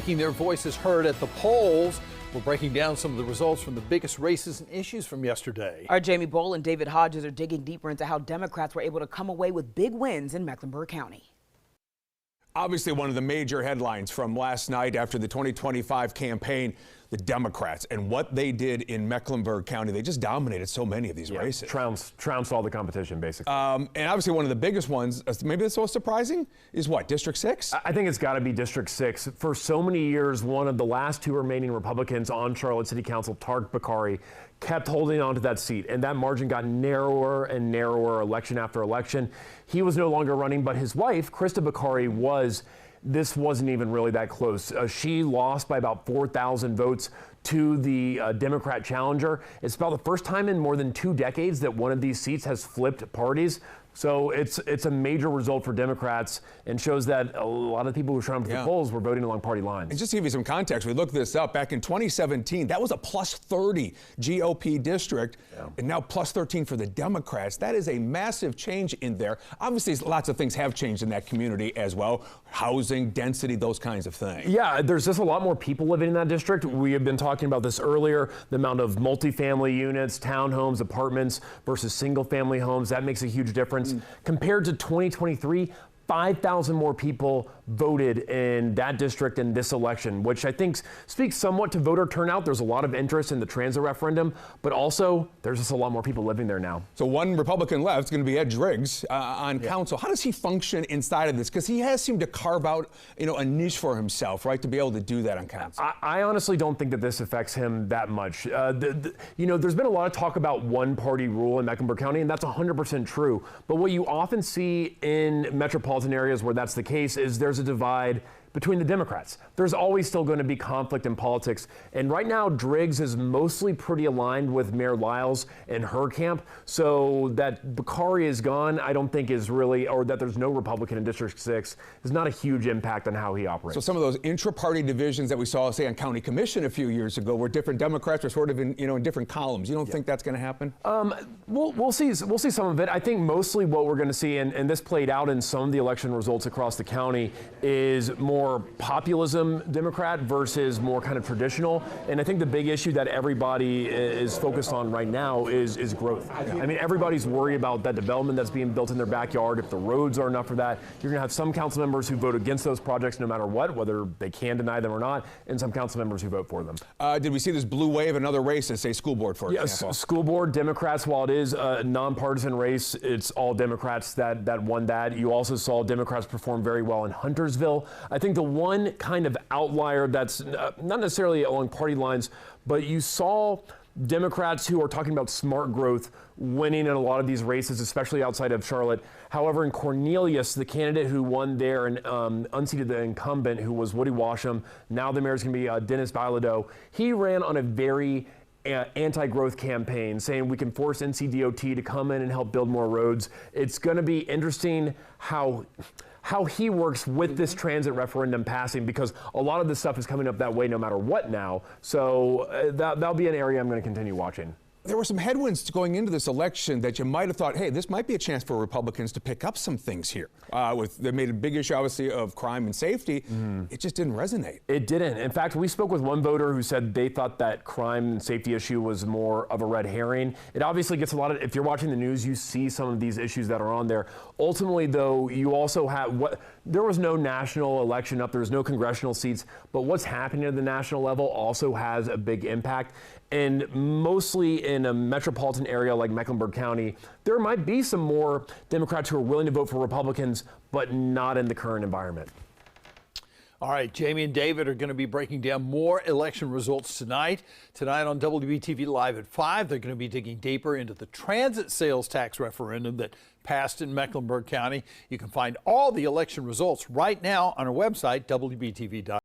Making their voices heard at the polls. We're breaking down some of the results from the biggest races and issues from yesterday. Our Jamie Boll and David Hodges are digging deeper into how Democrats were able to come away with big wins in Mecklenburg County. Obviously, one of the major headlines from last night after the 2025 campaign, the Democrats and what they did in Mecklenburg County. They just dominated so many of these races. Trounced all the competition, basically. And obviously, one of the biggest ones, maybe that's so surprising, is what, District 6? I think it's got to be District 6. For so many years, one of the last two remaining Republicans on Charlotte City Council, Tarek Bakari, kept holding on to that seat, and that margin got narrower and narrower election after election. He was no longer running, but his wife, Krista Bakari, was. This wasn't even really that close. She lost by about 4,000 votes to the Democrat challenger. It's about the first time in more than 2 decades that one of these seats has flipped parties. So it's a major result for Democrats and shows that a lot of people who showed up at the polls were voting along party lines. And just to give you some context, we looked this up back in 2017. That was a plus 30 GOP district, and now plus 13 for the Democrats. That is a massive change in there. Obviously, lots of things have changed in that community as well. Housing, density, those kinds of things. Yeah, there's just a lot more people living in that district. We have been talking about this earlier, the amount of multifamily units, townhomes, apartments versus single family homes. That makes a huge difference. Compared to 2023, 5,000 more people voted in that district in this election, which I think speaks somewhat to voter turnout. There's a lot of interest in the transit referendum, but also there's just a lot more people living there now. So one Republican left is going to be Ed Driggs on council. How does he function inside of this? Because he has seemed to carve out, a niche for himself, right, to be able to do that on council. I honestly don't think that this affects him that much. There's been a lot of talk about one-party rule in Mecklenburg County, and that's 100% true. But what you often see in metropolitan areas where that's the case is there's a divide between the Democrats. There's always still going to be conflict in politics. And right now, Driggs is mostly pretty aligned with Mayor Lyles and her camp. So that Bakari is gone, I don't think is really, or that there's no Republican in District 6, is not a huge impact on how he operates. So some of those intra-party divisions that we saw, say, on County Commission a few years ago, where different Democrats were sort of in different columns. You don't think that's going to happen? We'll see some of it. I think mostly what we're going to see, and this played out in some of the election results across the county, is more populism Democrat versus more kind of traditional. And I think the big issue that everybody is focused on right now is growth. I mean, everybody's worried about that development that's being built in their backyard. If the roads are enough for that, you're going to have some council members who vote against those projects no matter what, whether they can deny them or not, and some council members who vote for them. Did we see this blue wave in other races, say school board, for example? Yes, school board, Democrats, while it is a nonpartisan race, it's all Democrats that won that. You also saw Democrats perform very well in Huntersville. I think the one kind of outlier that's not necessarily along party lines, but you saw Democrats who are talking about smart growth winning in a lot of these races, especially outside of Charlotte. However, in Cornelius, the candidate who won there and unseated the incumbent, who was Woody Washam, now the mayor's going to be Dennis Bilodeau, he ran on a very anti-growth campaign saying we can force NCDOT to come in and help build more roads. It's going to be interesting how he works with this transit referendum passing, because a lot of this stuff is coming up that way no matter what now. So that'll be an area I'm going to continue watching. There were some headwinds going into this election that you might have thought, hey, this might be a chance for Republicans to pick up some things here. They made a big issue, obviously, of crime and safety. It just didn't resonate. It didn't. In fact, we spoke with one voter who said they thought that crime and safety issue was more of a red herring. It obviously gets a lot of, if you're watching the news, you see some of these issues that are on there. Ultimately, though, you also have, there was no national election up, there was no congressional seats, but what's happening at the national level also has a big impact. And mostly in a metropolitan area like Mecklenburg County, there might be some more Democrats who are willing to vote for Republicans, but not in the current environment. All right, Jamie and David are going to be breaking down more election results tonight. Tonight on WBTV Live at 5, they're going to be digging deeper into the transit sales tax referendum that passed in Mecklenburg County. You can find all the election results right now on our website, WBTV.com.